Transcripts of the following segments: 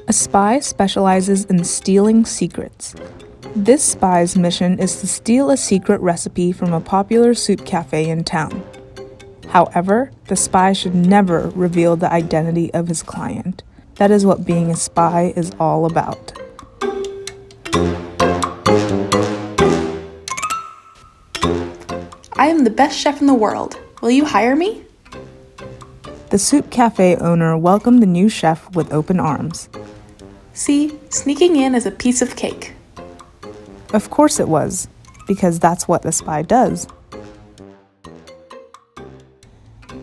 A spy specializes in stealing secrets. This spy's mission is to steal a secret recipe from a popular soup cafe in town. However, the spy should never reveal the identity of his client. That is what being a spy is all about. I am the best chef in the world. Will you hire me? The soup cafe owner welcomed the new chef with open arms. See, sneaking in is a piece of cake. Of course it was, because that's what a spy does.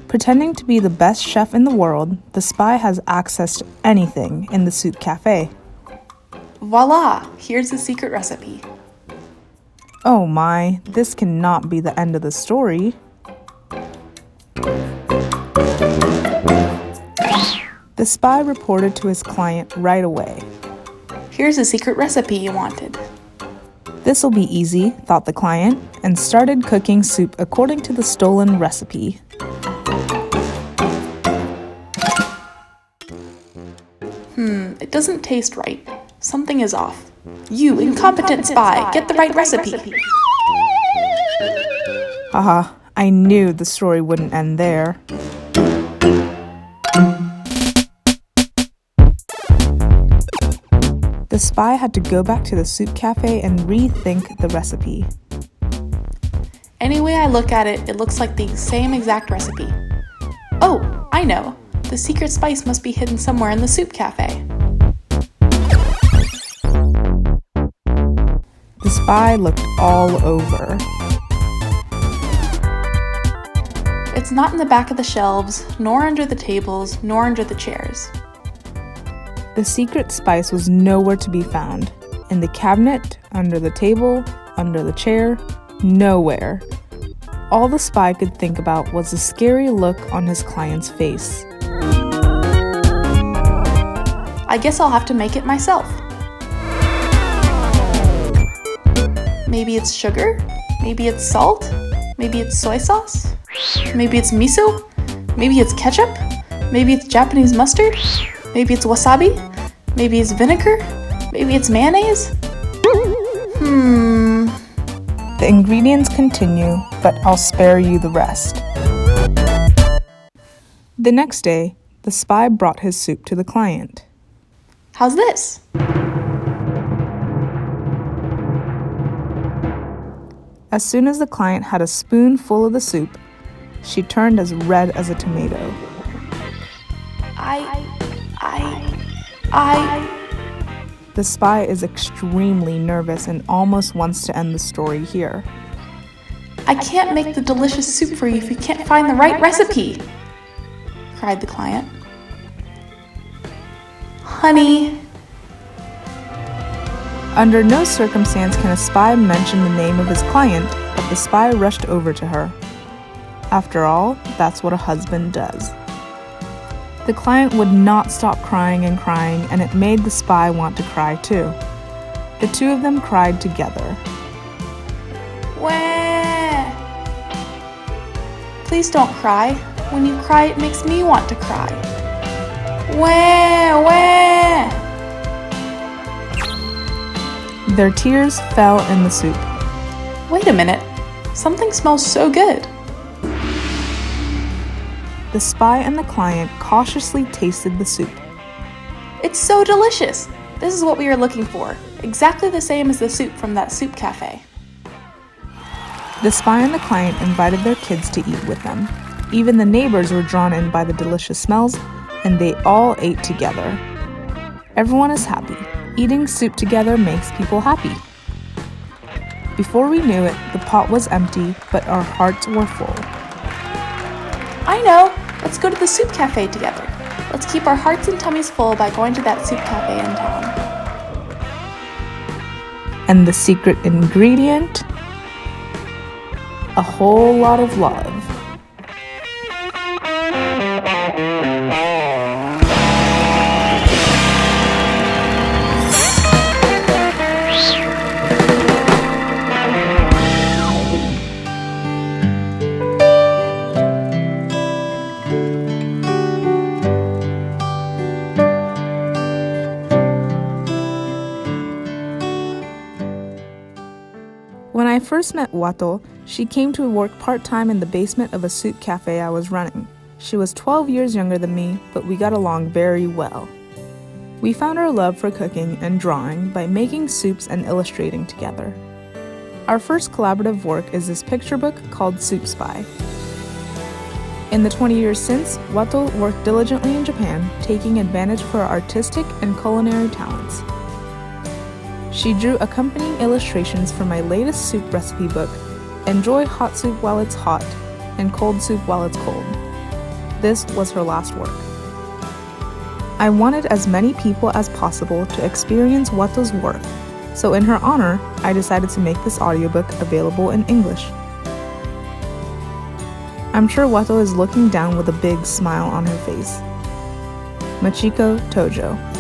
Pretending to be the best chef in the world, the spy has access to anything in the soup cafe. Voila! Here's the secret recipe. Oh my, this cannot be the end of the story. The spy reported to his client right away. Here's the secret recipe you wanted. This'll be easy, thought the client, and started cooking soup according to the stolen recipe. It doesn't taste right. Something is off. You incompetent spy, get the right recipe. Haha, I knew the story wouldn't end there. The spy had to go back to the soup cafe and rethink the recipe. Any way I look at it, it looks like the same exact recipe. Oh, I know. The secret spice must be hidden somewhere in the soup cafe. The spy looked all over. It's not in the back of the shelves, nor under the tables, nor under the chairs. The secret spice was nowhere to be found. In the cabinet, under the table, under the chair, nowhere. All the spy could think about was the scary look on his client's face. I guess I'll have to make it myself. Maybe it's sugar? Maybe it's salt? Maybe it's soy sauce? Maybe it's miso? Maybe it's ketchup? Maybe it's Japanese mustard? Maybe it's wasabi? Maybe it's vinegar? Maybe it's mayonnaise? The ingredients continue, but I'll spare you the rest. The next day, the spy brought his soup to the client. How's this? As soon as the client had a spoonful of the soup, she turned as red as a tomato. The spy is extremely nervous and almost wants to end the story here. I can't make the delicious soup for you if you can't find the right recipe, cried the client. Honey. Under no circumstance can a spy mention the name of his client, but the spy rushed over to her. After all, that's what a husband does. The client would not stop crying, and it made the spy want to cry too. The two of them cried together. Wah! Please don't cry. When you cry, it makes me want to cry. Wah! Wah! Their tears fell in the soup. Wait a minute. Something smells so good. The spy and the client cautiously tasted the soup. It's so delicious. This is what we are looking for. Exactly the same as the soup from that soup cafe. The spy and the client invited their kids to eat with them. Even the neighbors were drawn in by the delicious smells, and they all ate together. Everyone is happy. Eating soup together makes people happy. Before we knew it, the pot was empty, but our hearts were full. I know! Let's go to the soup cafe together. Let's keep our hearts and tummies full by going to that soup cafe in town. And the secret ingredient? A whole lot of love. first met Wato, she came to work part-time in the basement of a soup cafe I was running. She was 12 years younger than me, but we got along very well. We found our love for cooking and drawing by making soups and illustrating together. Our first collaborative work is this picture book called Soup Spy. In the 20 years since, Wato worked diligently in Japan, taking advantage of her artistic and culinary talents. She drew accompanying illustrations for my latest soup recipe book, Enjoy Hot Soup While It's Hot and Cold Soup While It's Cold. This was her last work. I wanted as many people as possible to experience Wato's work, so in her honor, I decided to make this audiobook available in English. I'm sure Wato is looking down with a big smile on her face. Machiko Tojo.